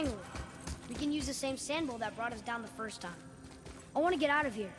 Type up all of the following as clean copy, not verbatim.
Finally, we can use the same sand bowl that brought us down the first time. I want to get out of here.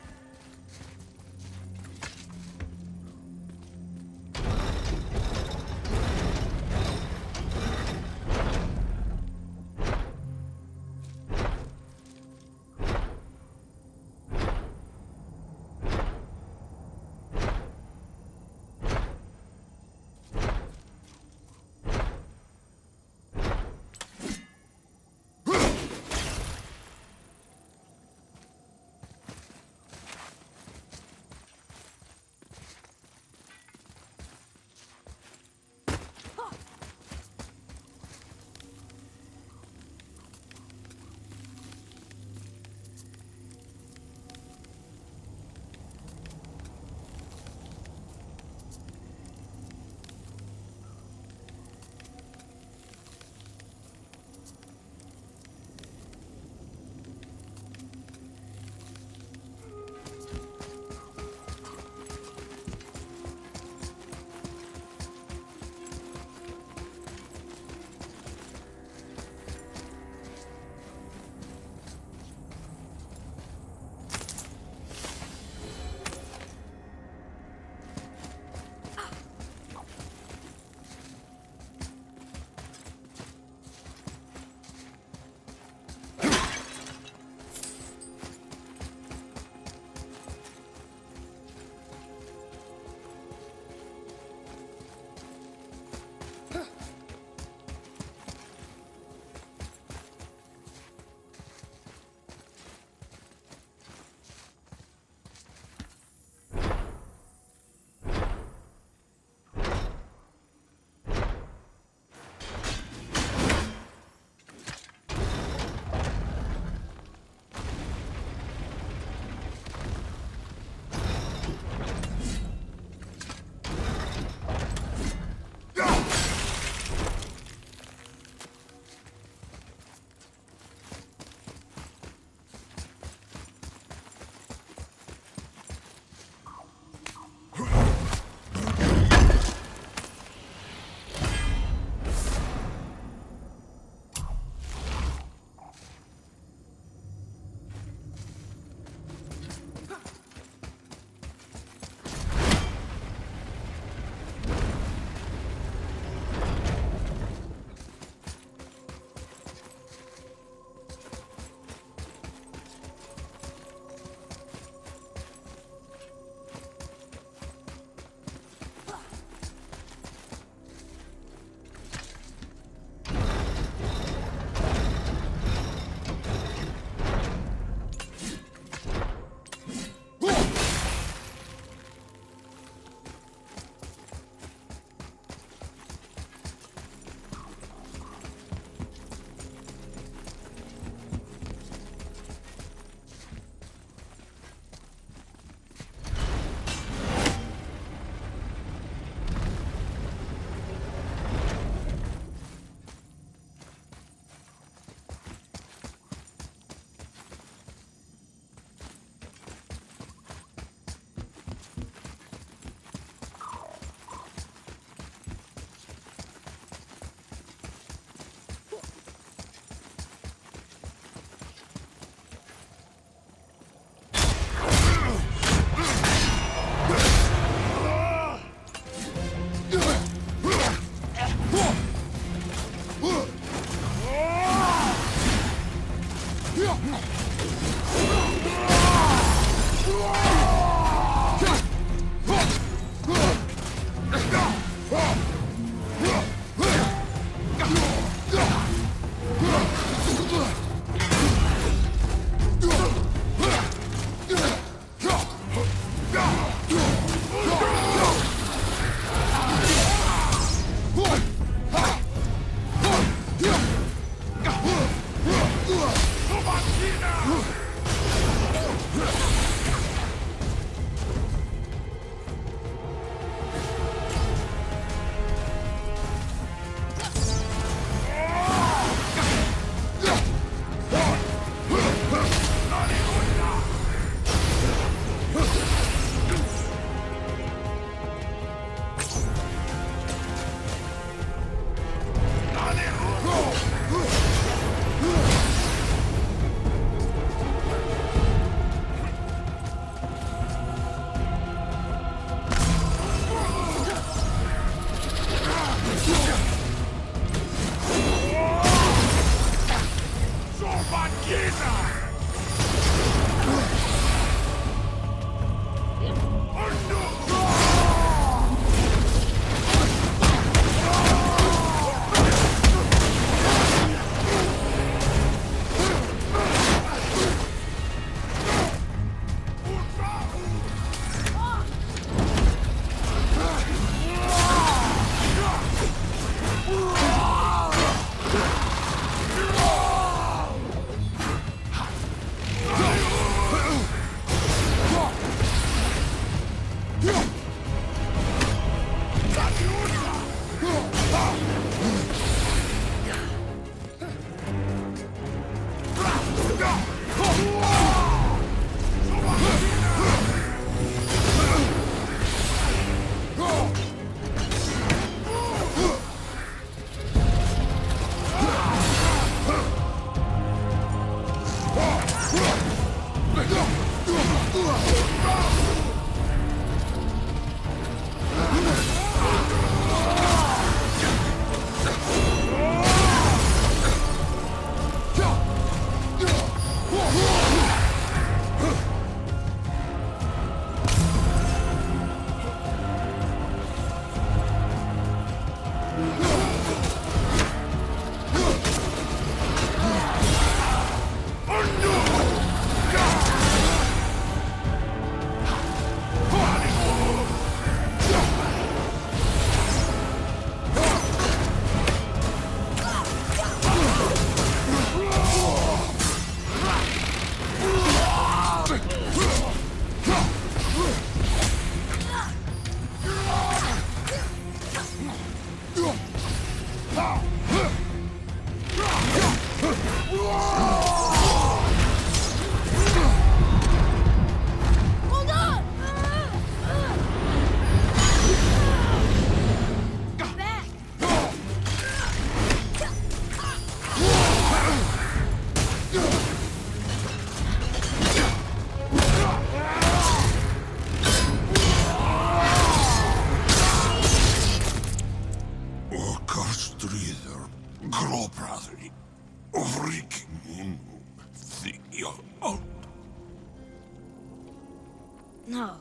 No,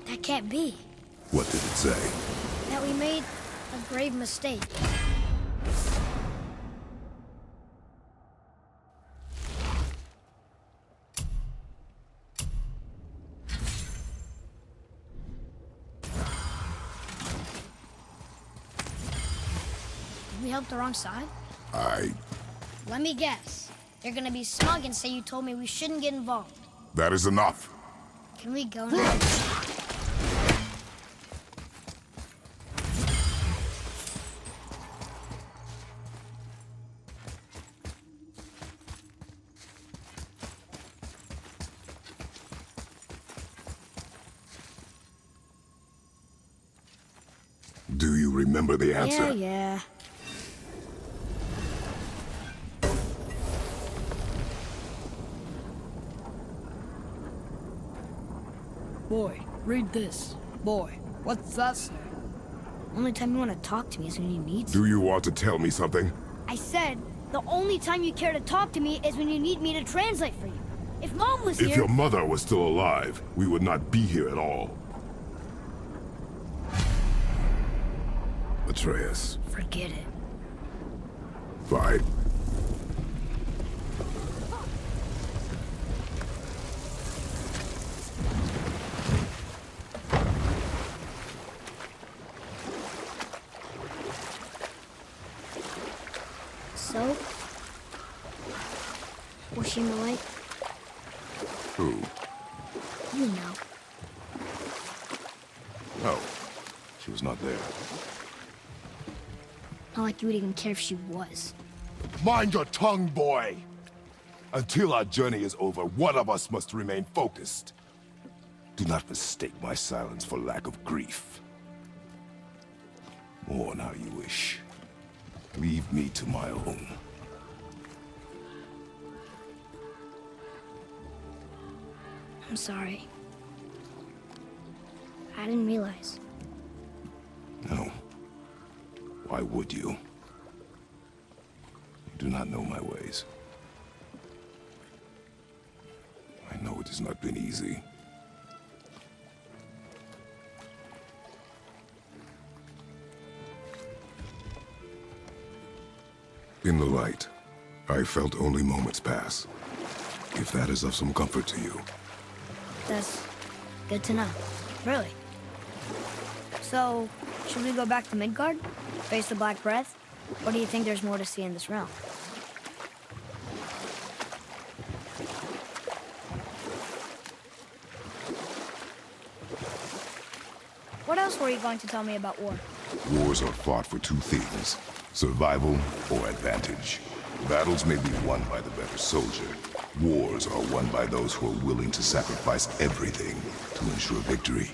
that can't be. What did it say? That we made a grave mistake. Did we help the wrong side? Let me guess. You're gonna be smug and say you told me we shouldn't get involved. That is enough. Can we go now? Do you remember the answer? Yeah. Boy, read this. Boy, what's that say? Only time you want to talk to me is when you need to. Do you want to tell me something? I said, the only time you care to talk to me is when you need me to translate for you. If Mom was If here... your mother was still alive, we would not be here at all. Atreus. Forget it. Fine. So? Was she in the light? Who? You know. No. She was not there. Not like you would even care if she was. Mind your tongue, boy! Until our journey is over, one of us must remain focused. Do not mistake my silence for lack of grief. Mourn how you wish. Leave me to my own. I'm sorry. I didn't realize. No. Why would you? You do not know my ways. I know it has not been easy. In the light, I felt only moments pass. If that is of some comfort to you. That's good to know. Really. So, should we go back to Midgard? Face the Black Breath? Or do you think there's more to see in this realm? What else were you going to tell me about war? Wars are fought for two things, survival or advantage. Battles may be won by the better soldier. Wars are won by those who are willing to sacrifice everything to ensure victory.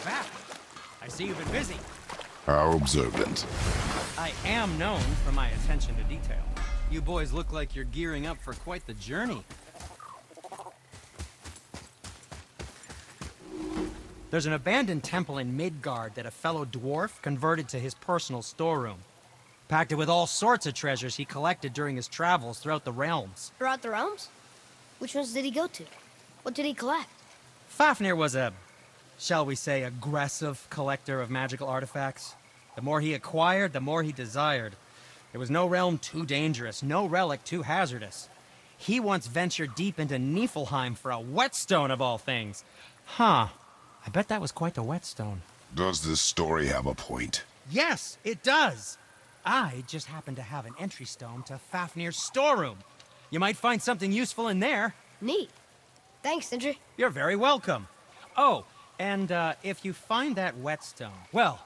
Back. I see you've been busy. How observant. I am known for my attention to detail. You boys look like you're gearing up for quite the journey. There's an abandoned temple in Midgard that a fellow dwarf converted to his personal storeroom. Packed it with all sorts of treasures he collected during his travels throughout the realms. Throughout the realms? Which ones did he go to? What did he collect? Fafnir was a, shall we say, aggressive collector of magical artifacts. The more he acquired, the more he desired. There was no realm too dangerous, no relic too hazardous. He once ventured deep into Niflheim for a whetstone of all things. Huh. I bet that was quite the whetstone. Does this story have a point? Yes, it does. I just happen to have an entry stone to Fafnir's storeroom. You might find something useful in there. Neat. Thanks, Sindri. You're very welcome. Oh, and if you find that whetstone, well,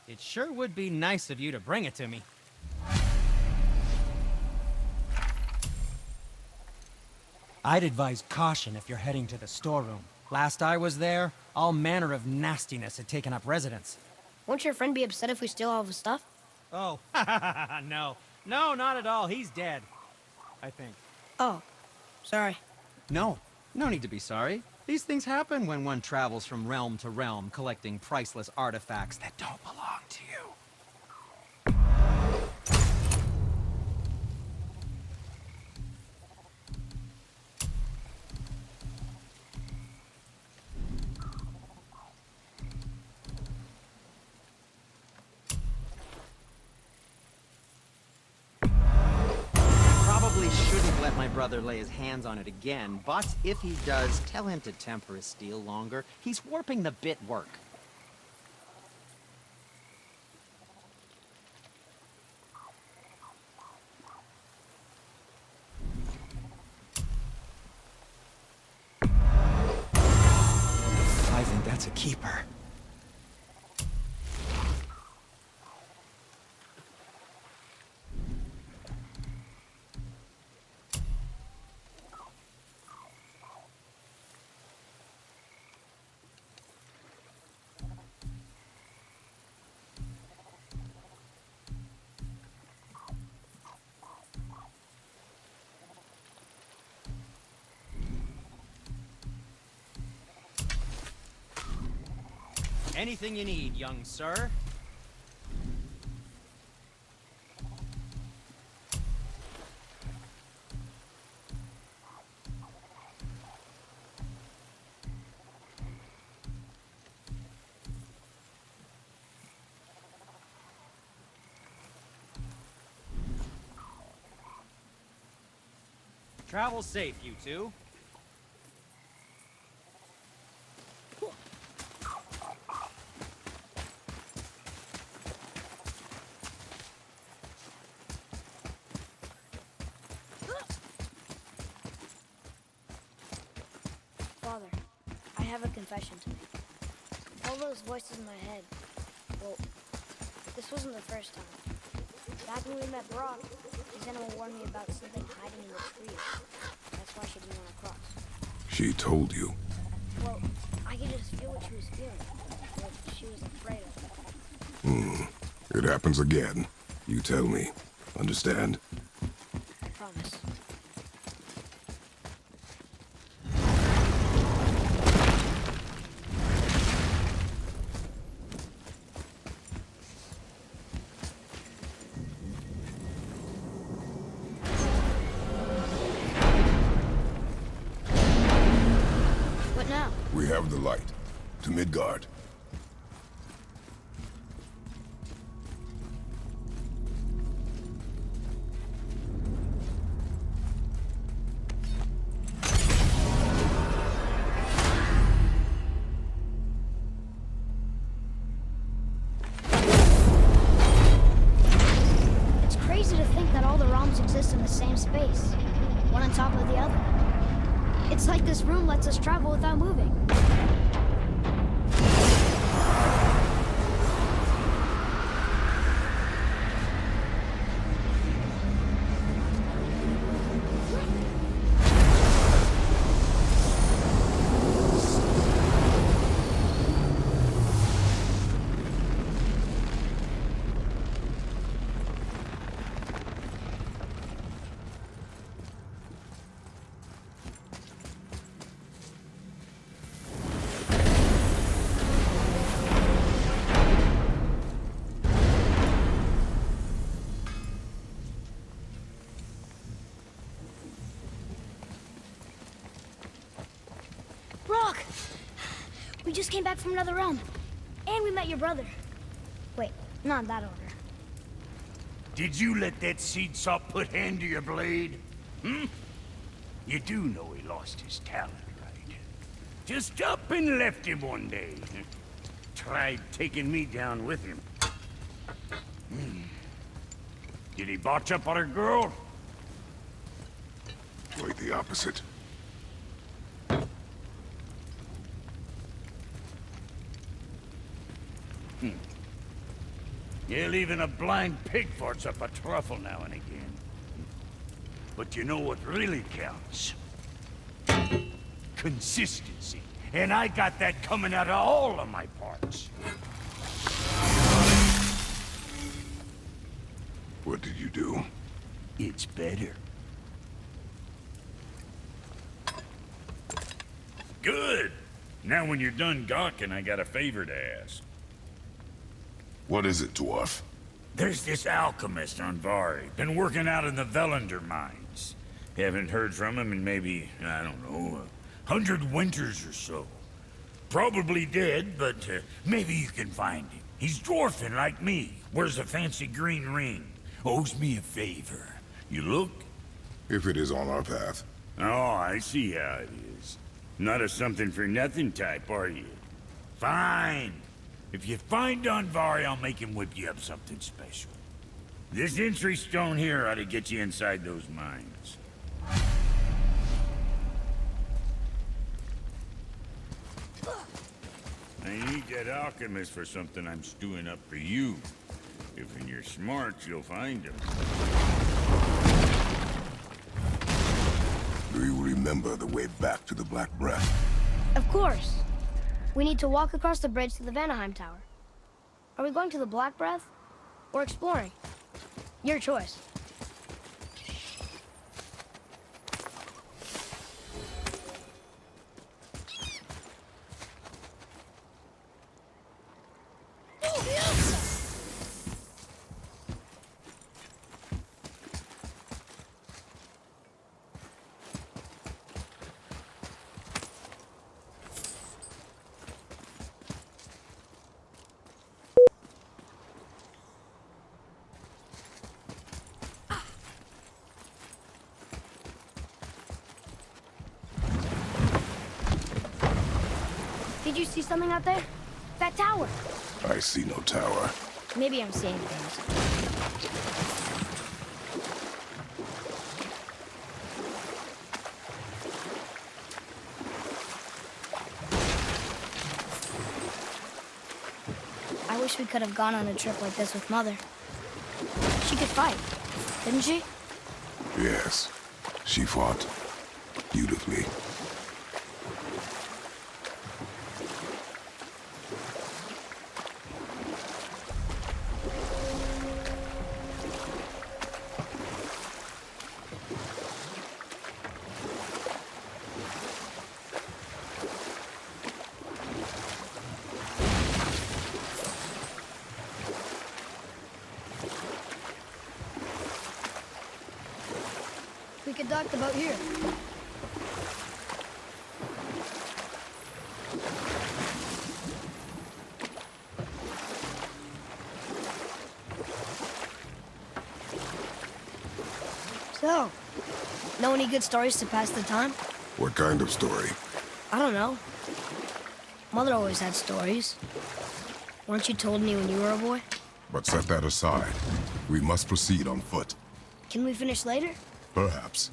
it sure would be nice of you to bring it to me. I'd advise caution if you're heading to the storeroom. Last I was there, all manner of nastiness had taken up residence. Won't your friend be upset if we steal all of his stuff? Oh, no. No, not at all. He's dead, I think. Oh, Sorry. No, no need to be sorry. These things happen when one travels from realm to realm, collecting priceless artifacts that don't belong to you. Probably shouldn't let my brother lay his hands on it again, but if he does, tell him to temper his steel longer. He's warping the bit work. I think that's a keeper. Anything you need, young sir. Travel safe, you two. Father, I have a confession to make. All those voices in my head, well, this wasn't the first time. Back when we met Brock, his animal warned me about something hiding in the trees. That's why she didn't want to cross. She told you. Well, I could just feel what she was feeling. What she was afraid of. It happens again. You tell me. Understand? I promise. What now? We have the light. To Midgard. It's crazy to think that all the realms exist in the same space, one on top of the other. It's like this room lets us travel without moving. Brock! We just came back from another realm. And we met your brother. Wait, not in that order. Did you let that seed sop put hand to your blade? You do know he lost his talent, right? Just up and left him one day. Tried taking me down with him. Did he botch up on a girl? Quite the opposite. Yeah, even a blind pig farts up a truffle now and again. But you know what really counts? Consistency. And I got that coming out of all of my parts. What did you do? It's better. Good. Now when you're done gawking, I got a favor to ask. What is it, dwarf? There's this alchemist on Vari, been working out in the Velander mines. Haven't heard from him in maybe, I don't know, 100 winters or so. Probably dead, but maybe you can find him. He's dwarfing like me, wears a fancy green ring, owes me a favor. You look? If it is on our path. Oh, I see how it is. Not a something-for-nothing type, are you? Fine. If you find Donvari, I'll make him whip you up something special. This entry stone here ought to get you inside those mines. I need that alchemist for something I'm stewing up for you. If you're smart, you'll find him. Do you remember the way back to the Black Breath? Of course. We need to walk across the bridge to the Vanaheim Tower. Are we going to the Black Breath? Or exploring? Your choice. Did you see something out there? That tower. I see no tower. Maybe I'm seeing things. I wish we could have gone on a trip like this with Mother. She could fight, couldn't she? Yes. She fought beautifully. We could dock the boat here. So, know any good stories to pass the time? What kind of story? I don't know. Mother always had stories. Weren't you told any when you were a boy? But set that aside. We must proceed on foot. Can we finish later? Perhaps.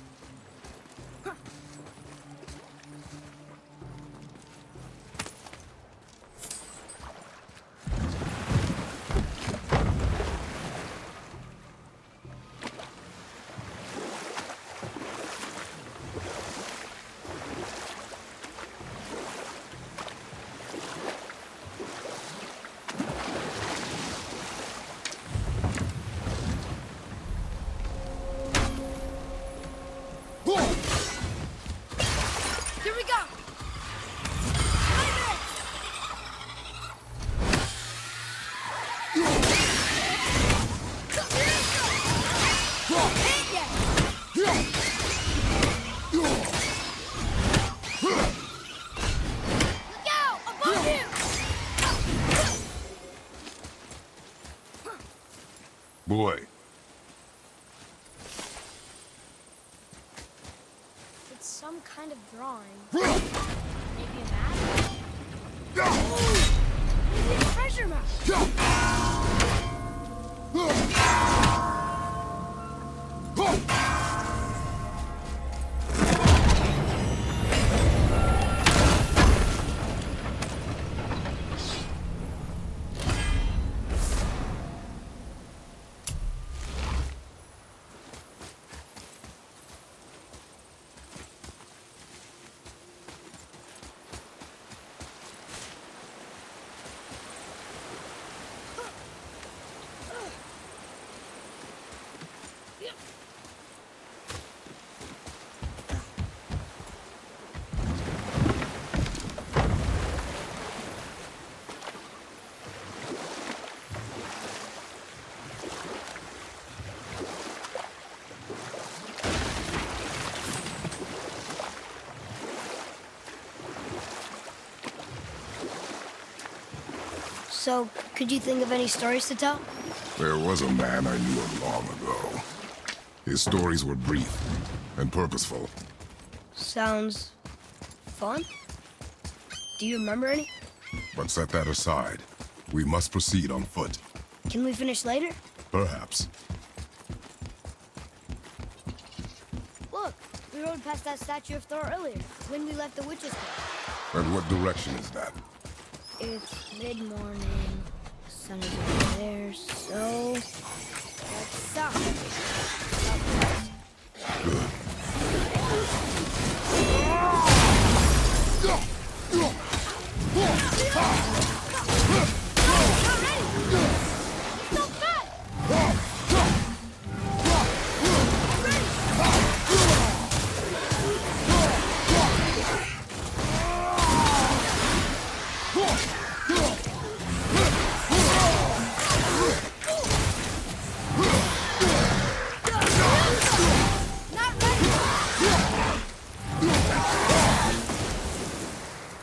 Here we go! Boy, It's some kind of drawing. Maybe a map? Maybe a treasure map! So, could you think of any stories to tell? There was a man I knew long ago. His stories were brief and purposeful. Sounds fun. Do you remember any? But set that aside. We must proceed on foot. Can we finish later? Perhaps. Look, we rode past that statue of Thor earlier, when we left the witch's cave. And what direction is that? It's mid-morning. Sun is over there, so let's stop.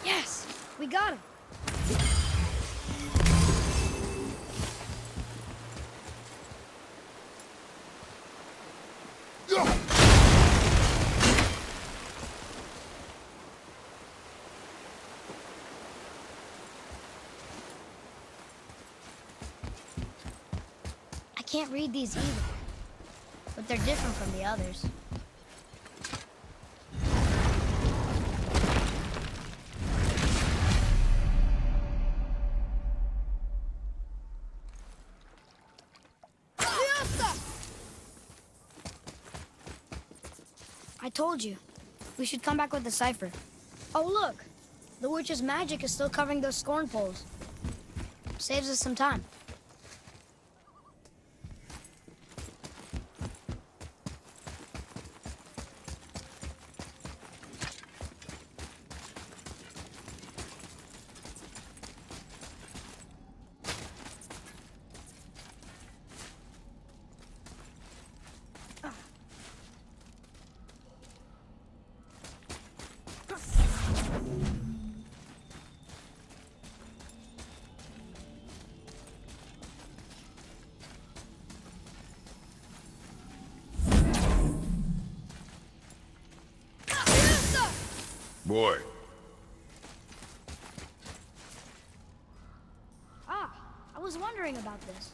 Yes, we got him. I can't read these either, but they're different from the others. I told you. We should come back with the cipher. Oh, look. The witch's magic is still covering those scorn poles. Saves us some time. Boy, Ah, I was wondering about this.